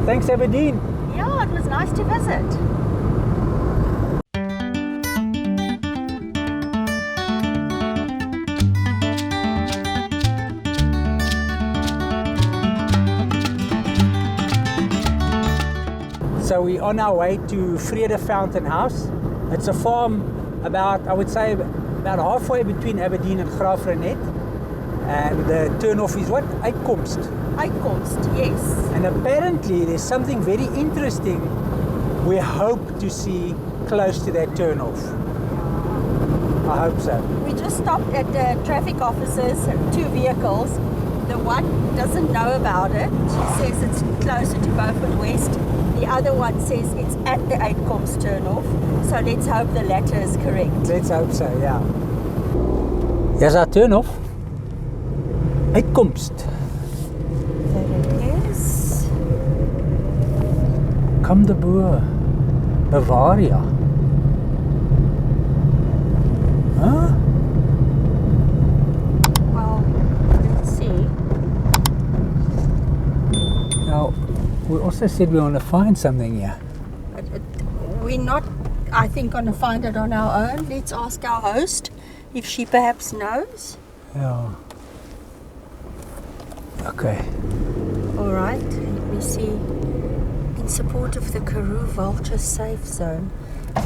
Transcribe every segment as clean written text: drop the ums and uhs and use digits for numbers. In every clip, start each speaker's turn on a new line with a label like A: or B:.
A: Thanks, Aberdeen.
B: Yeah, it was nice to visit.
A: So we're on our way to Vrede Fountain House. It's a farm about, I would say, about halfway between Aberdeen and Vrede. And the turnoff is what? Uitkomst.
B: Uitkomst, yes.
A: And apparently there's something very interesting we hope to see close to that turnoff. I hope so.
B: We just stopped at the traffic officers, 2 vehicles. The one doesn't know about it. She says it's closer to Beaufort West. The other one says it's at the Uitkomst turnoff. So let's hope the latter is correct.
A: Let's hope so, yeah. Here's our turnoff. Uitkomst.
B: There it is.
A: Camdeboo, Bavaria. Huh?
B: Well, let's see.
A: Now, we also said we want to find something here.
B: We're not, I think, going to find it on our own. Let's ask our host if she perhaps knows.
A: Yeah. Okay.
B: All right, let me see. In support of the Karoo Vulture Safe Zone.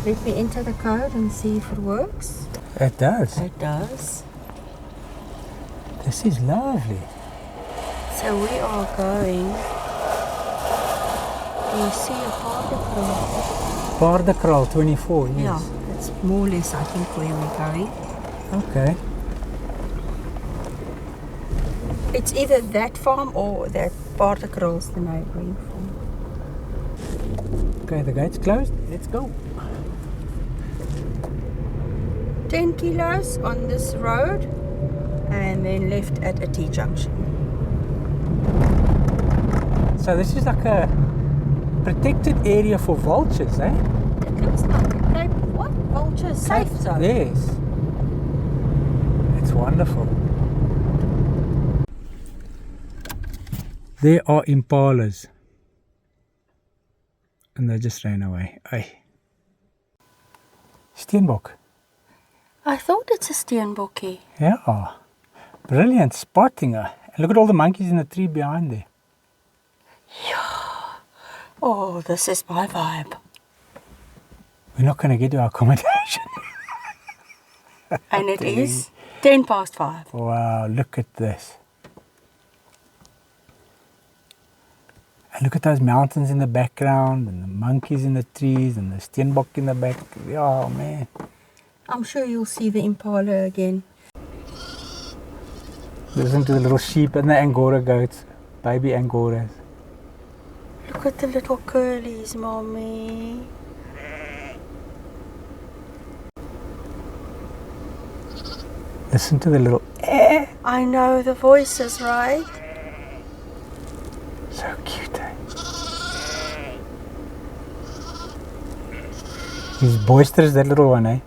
B: Let me enter the code and see if it works.
A: It does.
B: It does.
A: This is lovely.
B: So we are going. You see a particle.
A: Paardekraal 24, yes.
B: Yeah, that's more or less, I think, where we're going.
A: Okay.
B: It's either that farm or that Paardekraal's the neighbouring farm.
A: Okay, the gate's closed. Let's go.
B: 10 kilos on this road and then left at a T-junction.
A: So this is like a protected area for vultures, eh?
B: It looks like a Cape, what? Vulture safe zone.
A: Yes. It's wonderful. There are impalas. And they just ran away. Ay. Steenbok.
B: I thought it's a steenbokkie.
A: Yeah. Brilliant spotting. Look at all the monkeys in the tree behind there.
B: Yeah. Oh, this is my vibe.
A: We're not going to get to our accommodation.
B: And it is 5:10.
A: Wow, look at this. And look at those mountains in the background, and the monkeys in the trees, and the steenbok in the back. Oh, man.
B: I'm sure you'll see the impala again.
A: Listen to the little sheep and the Angora goats. Baby Angoras.
B: Look at the little curlies, Mommy.
A: Listen to the little...
B: I know the voices, right?
A: So cute, eh? He's boisterous, that little one, eh?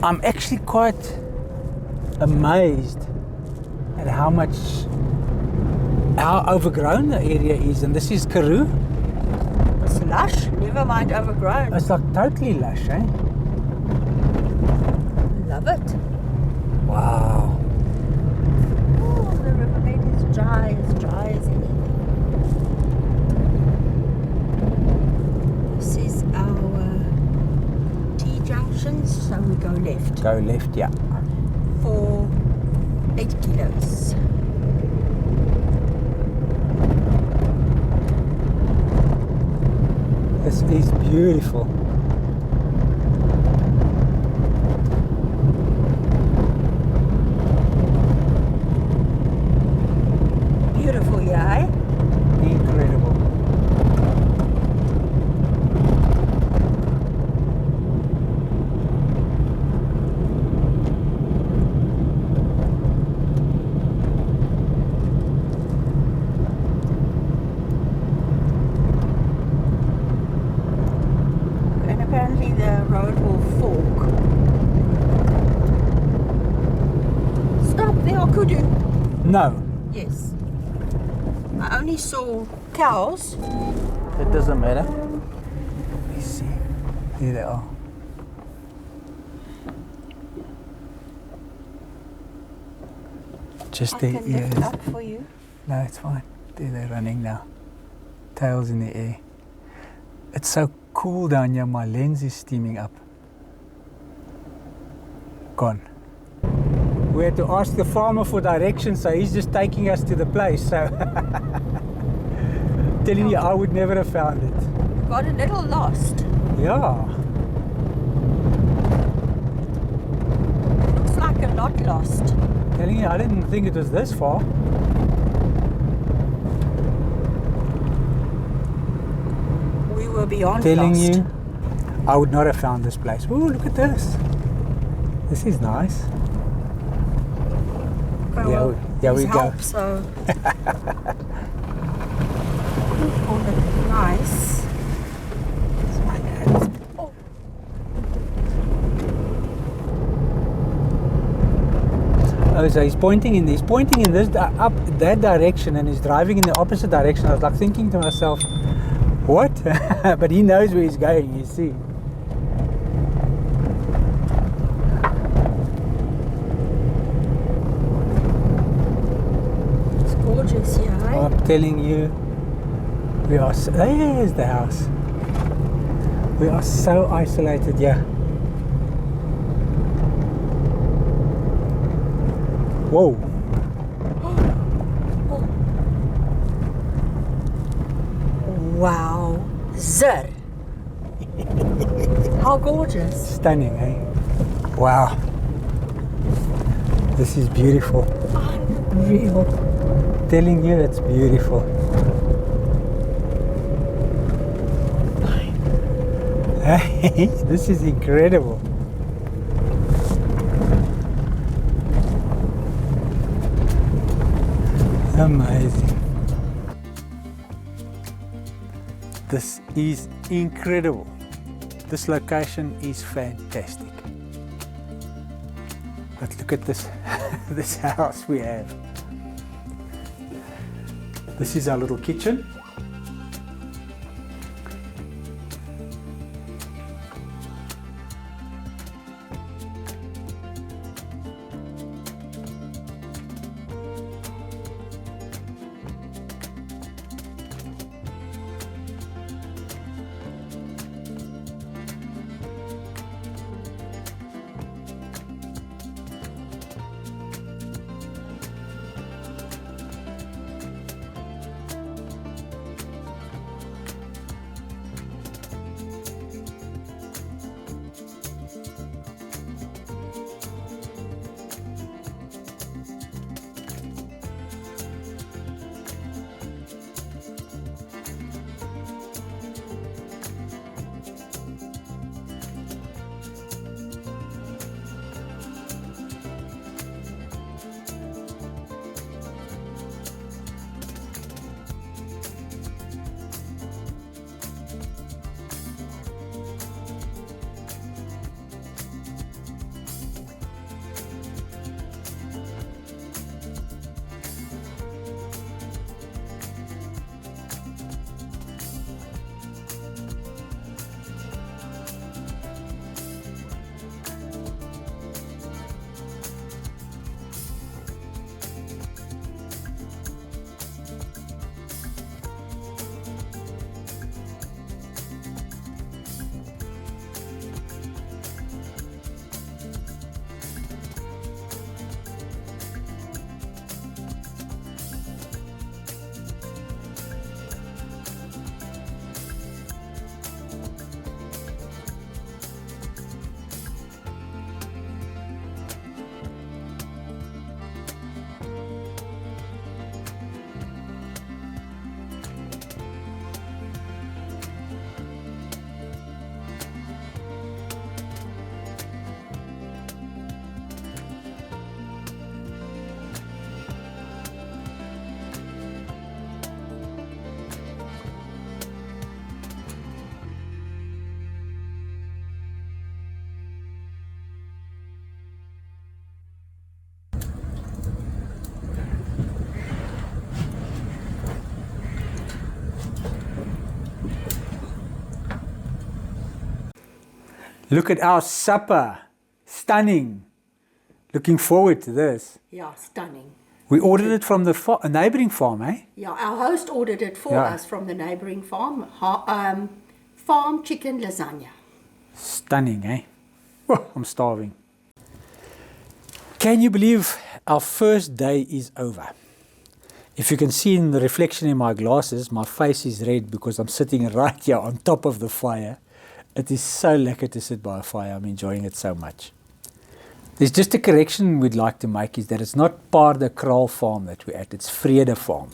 A: I'm actually quite amazed at how overgrown the area is, and this is Karoo.
B: It's lush, never mind overgrown.
A: It's like totally lush, eh?
B: Love it.
A: Wow.
B: Oh, the riverbed is dry as anything. This is our T-junction, so we go left.
A: Go left, yeah.
B: For 8 kilos.
A: This is beautiful.
B: Beautiful, yeah?
A: Incredible.
B: are kudu.
A: No.
B: Yes. I only saw cows.
A: It doesn't matter. You see, here they are. Just
B: I
A: their
B: can lift
A: ears.
B: up for you.
A: No, it's fine. There they're running now. Tails in the air. It's so cool down here. My lens is steaming up. Gone. We had to ask the farmer for directions, so he's just taking us to the place. So, telling you, I would never have found it.
B: Got a little lost.
A: Yeah.
B: Looks like a lot lost.
A: Telling you, I didn't think it was this far.
B: We were beyond
A: Telling
B: lost.
A: you, I would not have found this place. Oh, look at this. This is nice.
B: Okay,
A: Yeah,
B: well,
A: here we
B: these
A: go.
B: help, so. Oh, that's nice.
A: It's my hand.
B: Oh.
A: Oh, so he's pointing in this up that direction, and he's driving in the opposite direction. I was like thinking to myself, what? But he knows where he's going, you see.
B: It's gorgeous here, eh?
A: I'm telling you, we are. There's the house. We are so isolated here. Whoa.
B: Wow. Zer. How gorgeous.
A: Stunning, eh? Wow. This is beautiful.
B: Unreal.
A: Telling you, it's beautiful. Hey, this is incredible. Amazing. This is incredible. This location is fantastic. But look at this, this house we have. This is our little kitchen. Look at our supper. Stunning. Looking forward to this.
B: Yeah, stunning.
A: We ordered it from the a neighboring farm, eh?
B: Yeah, our host ordered it for us from the neighboring farm. Farm chicken lasagna.
A: Stunning, eh? Whoa, I'm starving. Can you believe our first day is over? If you can see in the reflection in my glasses, my face is red because I'm sitting right here on top of the fire. It is so lekker to sit by a fire. I'm enjoying it so much. There's just a correction we'd like to make, is that it's not Paardekraal farm that we're at, it's Vrede farm.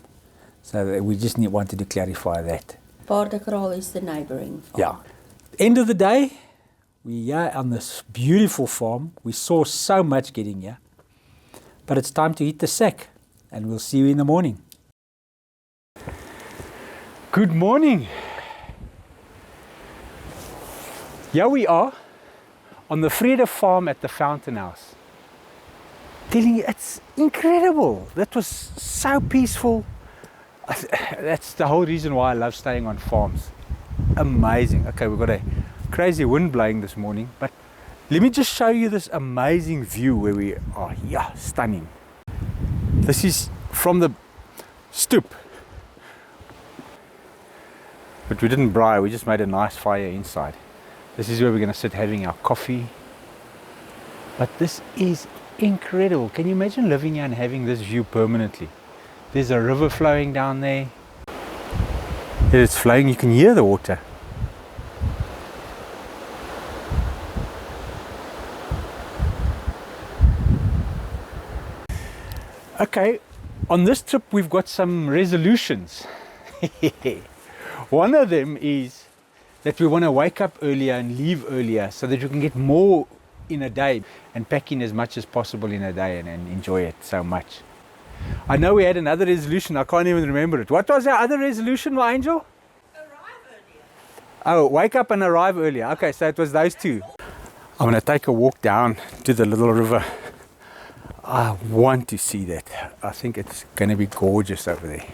A: So we just wanted to clarify that.
B: Paardekraal is the neighboring farm.
A: Yeah. End of the day, we're here on this beautiful farm. We saw so much getting here. But it's time to hit the sack, and we'll see you in the morning. Good morning. Here we are on the Vrede farm at the fountain house. Telling you, it's incredible. That was so peaceful. That's the whole reason why I love staying on farms. Amazing. Okay, we've got a crazy wind blowing this morning, but let me just show you this amazing view where we are. Yeah, stunning. This is from the stoop. But we didn't braai, we just made a nice fire inside. This is where we're going to sit having our coffee. But this is incredible. Can you imagine living here and having this view permanently? There's a river flowing down there. It's flowing, you can hear the water. Okay, on this trip we've got some resolutions. One of them is that we want to wake up earlier and leave earlier so that we can get more in a day and pack in as much as possible in a day and enjoy it so much. I know we had another resolution, I can't even remember it. What was our other resolution, my angel?
B: Arrive earlier.
A: Oh, wake up and arrive earlier. Okay, so it was those two. I'm going to take a walk down to the little river. I want to see that. I think it's going to be gorgeous over there.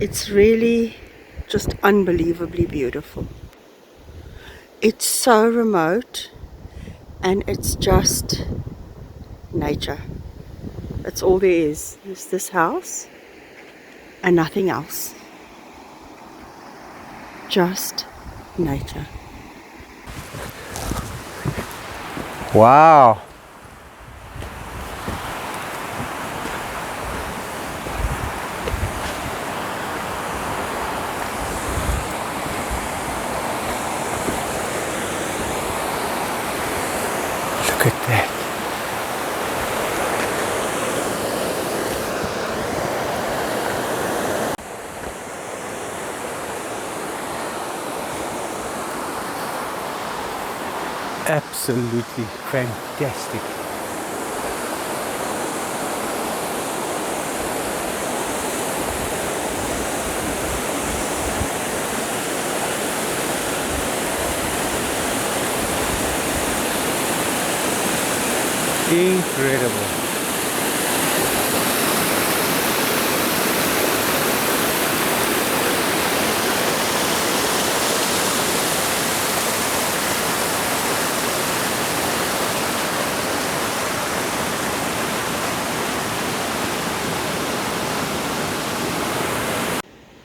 B: It's really just unbelievably beautiful. It's so remote and it's just nature. That's all there is. There's this house and nothing else. Just nature.
A: Wow. Look at that. Absolutely fantastic. Incredible.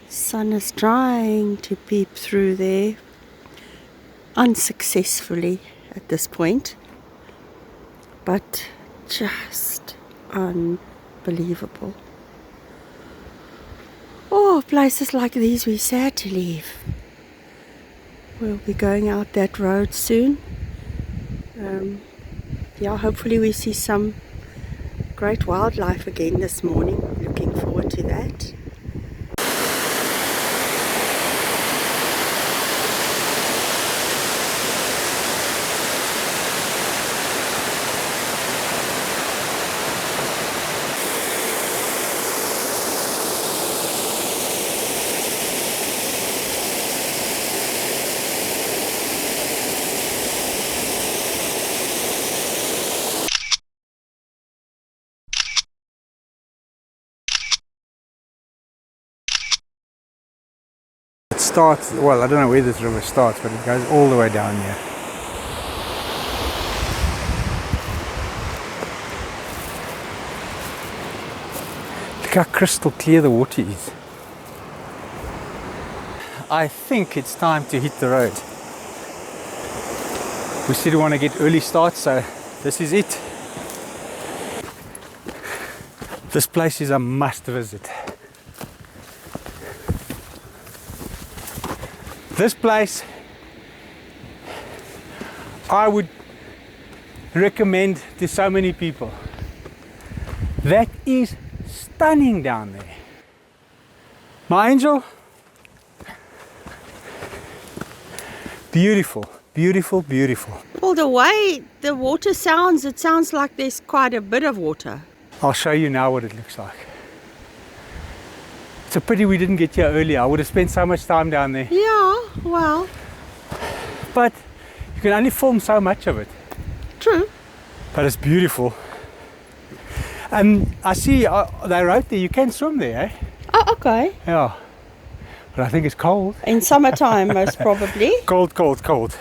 B: Sun is trying to peep through there, unsuccessfully at this point, but just unbelievable. Oh, places like these we sad to leave. We'll be going out that road soon. Yeah, hopefully we see some great wildlife again this morning. Looking forward to that.
A: It starts, well, I don't know where this river starts, but it goes all the way down here. Look how crystal clear the water is. I think it's time to hit the road. We said we want to get early start, so this is it. This place is a must visit. This place I would recommend to so many people. That is stunning down there. My angel, beautiful, beautiful, beautiful.
B: Well, the way the water sounds, it sounds like there's quite a bit of water.
A: I'll show you now what it looks like. It's a pity we didn't get here earlier. I would have spent so much time down there.
B: Yeah, well,
A: But you can only film so much of it.
B: true.
A: But it's beautiful. And I see they wrote there you can swim there, eh?
B: Oh, okay.
A: Yeah. But I think it's cold.
B: In summertime, most probably.
A: Cold, cold, cold.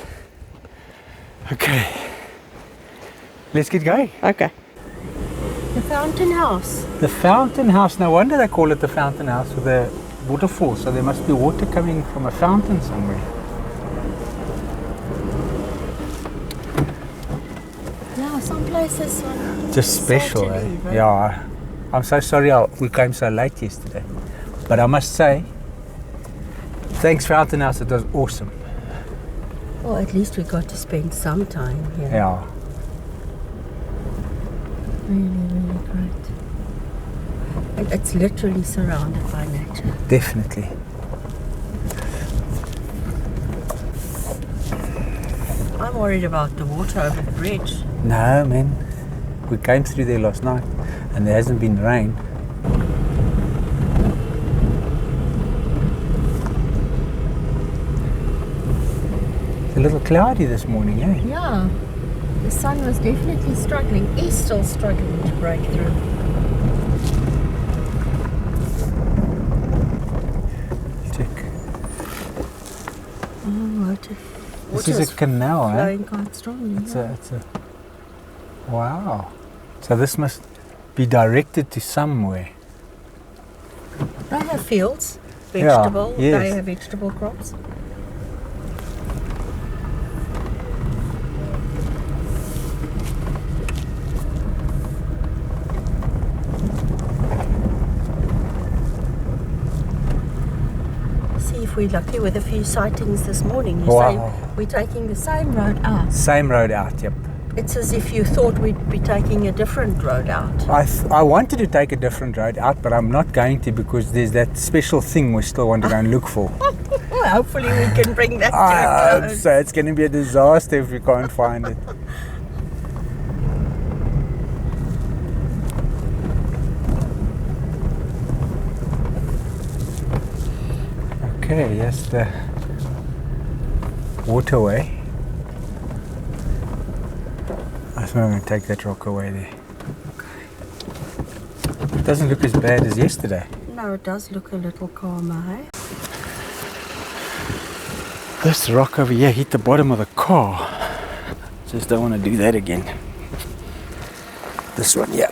A: Okay. Let's get going.
B: Okay. The fountain house.
A: The fountain house. No wonder they call it the fountain house with the waterfall. So there must be water coming from a fountain somewhere.
B: Yeah, some places are
A: Just special, eh?
B: salty, right?
A: Yeah. I'm so sorry we came so late yesterday. But I must say, thanks Fountain House, it was awesome.
B: Well, at least we got to spend some time here.
A: Yeah.
B: Really, really great. And it's literally surrounded by nature.
A: Definitely.
B: I'm worried about the water over the bridge.
A: No, man. We came through there last night and there hasn't been rain. It's a little cloudy this morning, eh?
B: Yeah. The sun was definitely struggling. Is still struggling to break through.
A: Check.
B: Oh, water.
A: This is a canal, eh?
B: Flowing quite strongly.
A: It's a wow. So this must be directed to somewhere.
B: They have fields,
A: Yeah,
B: vegetable.
A: yes.
B: They have vegetable crops. See if we're lucky with a few sightings this morning. You
A: Wow.
B: say we're taking the same road out.
A: Same road out, yep.
B: It's as if you thought we'd be taking a different road out.
A: I wanted to take a different road out, but I'm not going to because there's that special thing we still want to go and look for.
B: Well, hopefully we can bring that to a close.
A: So it's going to be a disaster if we can't find it. Okay, yes, the waterway. I think I'm going to take that rock away there. It doesn't look as bad as yesterday.
B: No, it does look a little calmer, eh?
A: This rock over here hit the bottom of the car. Just don't want to do that again. This one, yeah.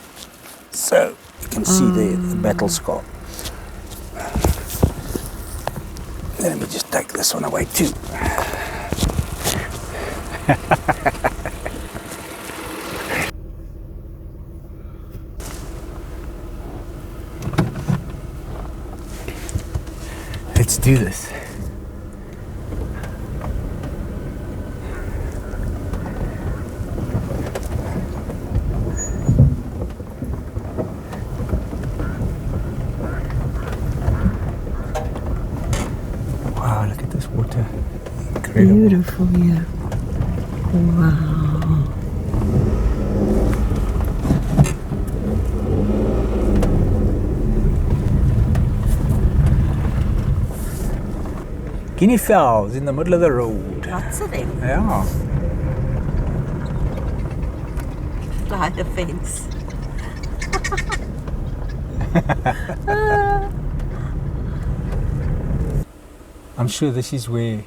A: So you can see the battle scar. Let me just take this one away too. Let's do this. Wow, look at this water. Incredible.
B: Beautiful, yeah. Wow.
A: Guinea fowls in the middle of the road.
B: Lots of them.
A: Yeah.
B: Fly the fence.
A: I'm sure this is where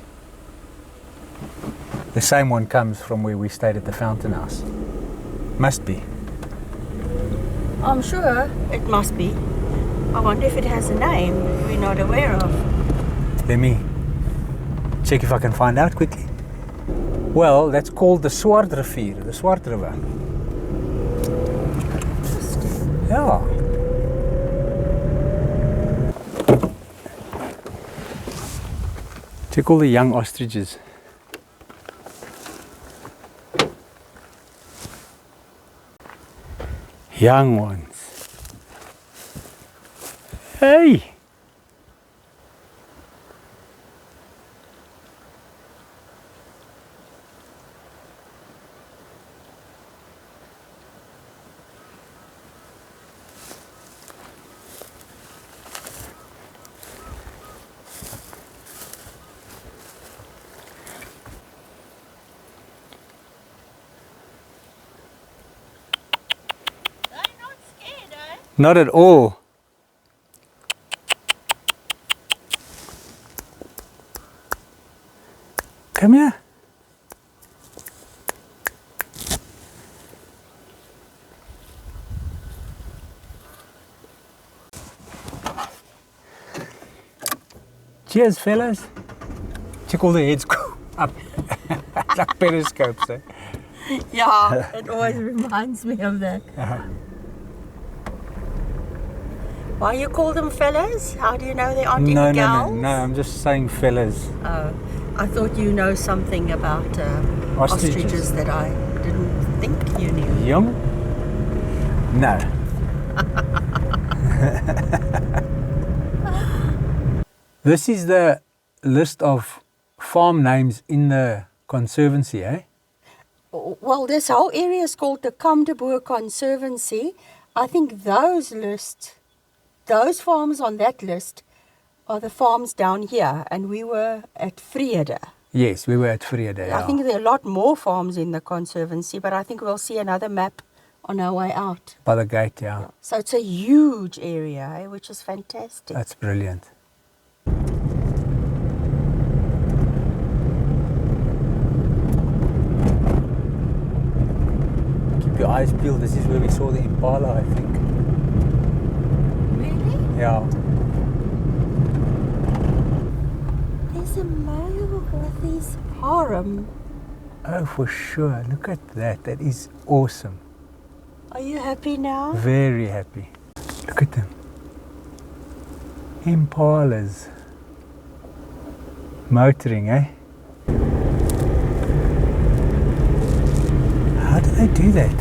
A: the same one comes from where we stayed at the Fountain House. Must be.
B: I'm sure it must be. I wonder if it has a name we're not aware of.
A: Let me check if I can find out quickly. Well, that's called the Swart Rivier, the Swart River.
B: Interesting.
A: Yeah. Check all the young ostriches. Young ones. Hey! Not at all. Come here. Cheers, fellas. Check all the heads go up. Like periscopes, eh?
B: Yeah, it always reminds me of that. Why you call them fellas? How do you know they aren't any gals?
A: No, I'm just saying fellas.
B: Oh, I thought you know something about ostriches that I didn't think you knew.
A: Young? No. This is the list of farm names in the Conservancy, eh?
B: Well, this whole area is called the Camdeboo Conservancy. I think those farms on that list are the farms down here, and we were at Vrede.
A: Yes, we were at Vrede.
B: I think there are a lot more farms in the Conservancy, but I think we'll see another map on our way out.
A: By the gate, yeah.
B: So it's a huge area, eh, which is fantastic.
A: That's brilliant. Keep your eyes peeled. This is where we saw the impala, I think.
B: Really?
A: Yeah.
B: There's a male with his harem.
A: Oh, for sure. Look at that. That is awesome.
B: Are you happy now?
A: Very happy. Look at them. Impalas. Motoring, eh? How do they do that?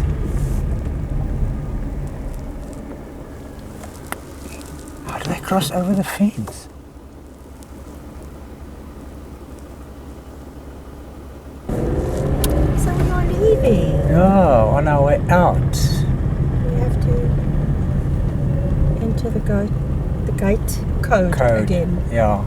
A: How do they cross over the fence?
B: So we are leaving.
A: Yeah, on our way out.
B: We have to enter the gate code again.
A: Yeah.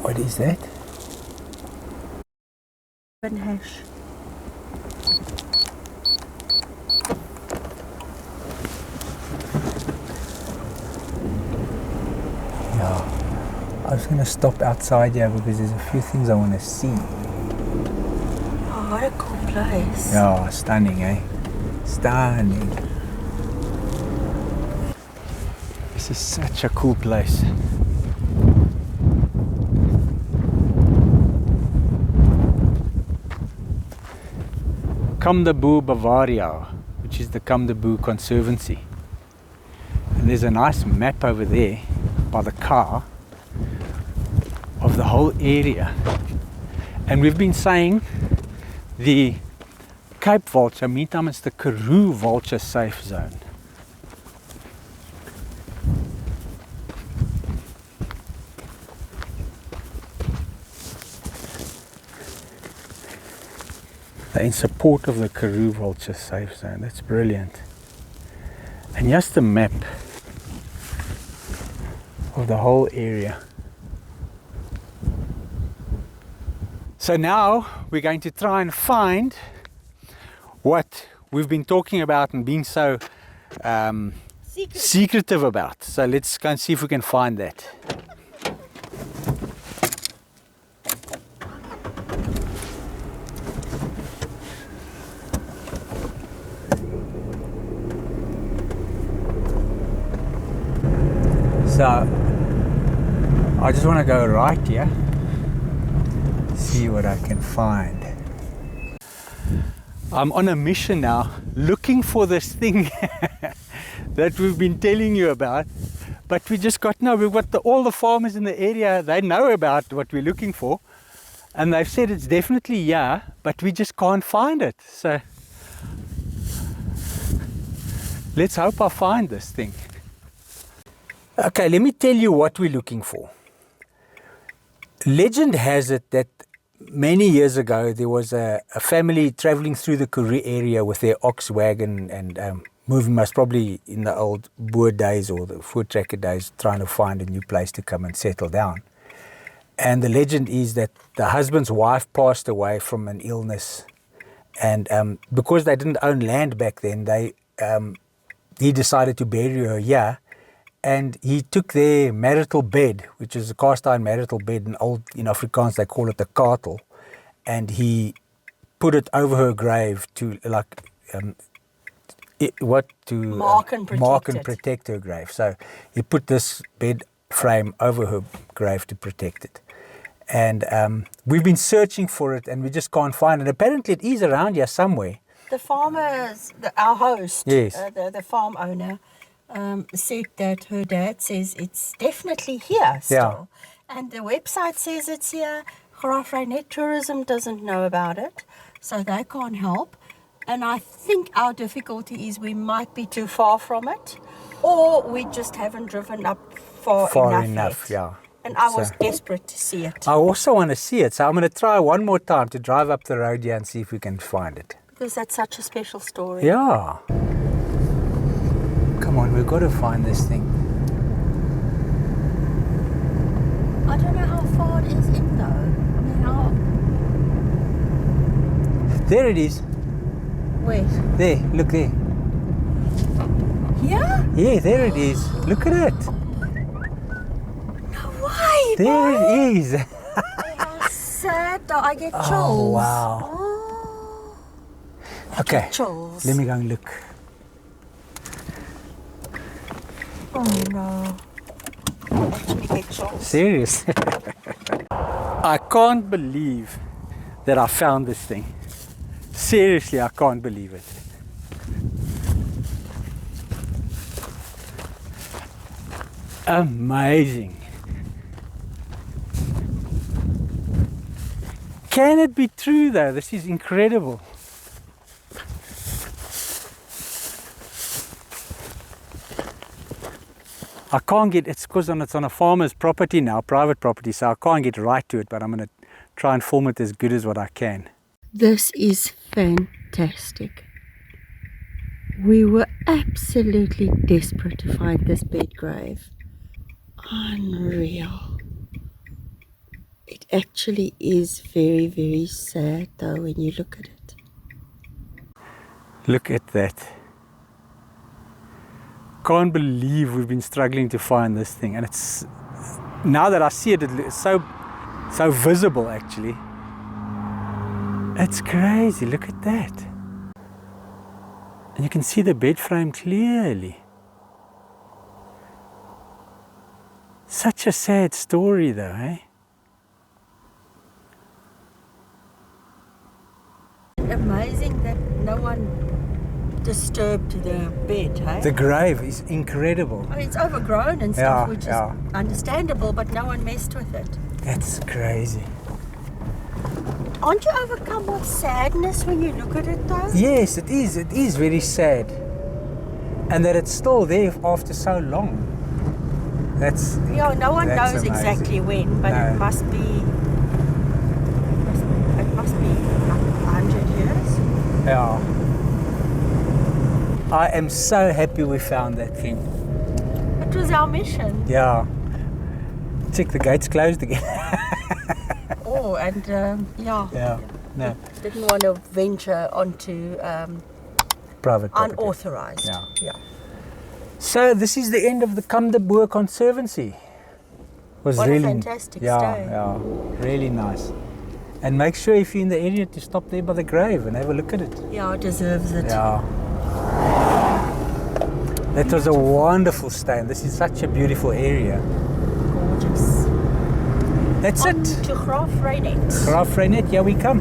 A: What is that?
B: Hash.
A: Yeah. I was going to stop outside here because there's a few things I want to see.
B: Oh, what a cool place.
A: Yeah, stunning, eh? Stunning. This is such a cool place. Camdeboo, Bavaria, which is the Camdeboo Conservancy. And there's a nice map over there by the car of the whole area. And we've been saying the Cape vulture, meantime it's the Karoo vulture safe zone. They're in support of the Karoo vulture safe zone. That's brilliant. And just a map of the whole area. So now we're going to try and find what we've been talking about and being so secretive about. So let's go and see if we can find that. So I just want to go right here, see what I can find. I'm on a mission now, looking for this thing that we've been telling you about, but we just got no. We've got all the farmers in the area, they know about what we're looking for, and they've said it's definitely here, but we just can't find it. So let's hope I find this thing. Okay, let me tell you what we're looking for. Legend has it that many years ago there was a family traveling through the Karoo area with their ox wagon and moving, most probably in the old Boer days or the voortrekker days, trying to find a new place to come and settle down. And the legend is that the husband's wife passed away from an illness, and because they didn't own land back then, he decided to bury her here. And he took their marital bed, which is a cast iron marital bed, in Afrikaans they call it a katel, and he put it over her grave to
B: mark and
A: protect her grave. So he put this bed frame over her grave to protect it. And we've been searching for it and we just can't find it. Apparently it is around here somewhere.
B: The farmers, our host,
A: yes.
B: The farm owner, said that her dad says it's definitely here still. Yeah. And the website says it's here. Vrede Tourism doesn't know about it, so they can't help. And I think our difficulty is we might be too far from it, or we just haven't driven up far enough yet.
A: Yeah.
B: And I was desperate to see it.
A: I also want to see it, so I'm going to try one more time to drive up the road here and see if we can find it.
B: Because that's such a special story.
A: Yeah. Come on, we've got to find this thing.
B: I don't know how far it is in though. I mean, how...
A: There it is.
B: Where?
A: There, look there.
B: Here?
A: Yeah, there it is. Look at it.
B: No way!
A: There it is.
B: How sad though. I get chills.
A: Oh, wow.
B: Oh,
A: okay,
B: chills.
A: let me go and look.
B: Oh no. I actually get chills.
A: Serious? I can't believe that I found this thing. Seriously, I can't believe it. Amazing. Can it be true though? This is incredible. I can't get, it's because it's on a farmer's property now, private property, so I can't get right to it, but I'm going to try and film it as good as what I can.
B: This is fantastic. We were absolutely desperate to find this bed grave. Unreal. It actually is very, very sad though when you look at it.
A: Look at that. Can't believe we've been struggling to find this thing, and it's, now that I see it, it's so visible actually. It's crazy, look at that. And you can see the bed frame clearly. Such a sad story though, eh?
B: Amazing that no one disturbed the bed, hey?
A: The grave is incredible.
B: I mean, it's overgrown and stuff, which is understandable, but no one messed with it.
A: That's crazy.
B: Aren't you overcome with sadness when you look at it though?
A: Yes, it is. It is very sad. And that it's still there after so long. That's
B: Yeah, no one knows
A: amazing.
B: Exactly when, but
A: No.
B: it must be like 100 years.
A: Yeah. I am so happy we found that thing.
B: It was our mission.
A: Yeah. Check, the gate's closed again.
B: Oh, and
A: Yeah. No.
B: didn't want to venture onto
A: private property.
B: Unauthorized.
A: Yeah.
B: Yeah.
A: So this is the end of the Camdeboo Conservancy. Was
B: What a
A: really
B: fantastic
A: yeah,
B: stay.
A: yeah, really nice. And make sure if you're in the area to stop there by the grave and have a look at it.
B: Yeah, it deserves it.
A: Yeah. That was a wonderful stay, and this is such a beautiful area.
B: Gorgeous.
A: That's
B: On
A: it.
B: to Vrede.
A: Vrede, here we come.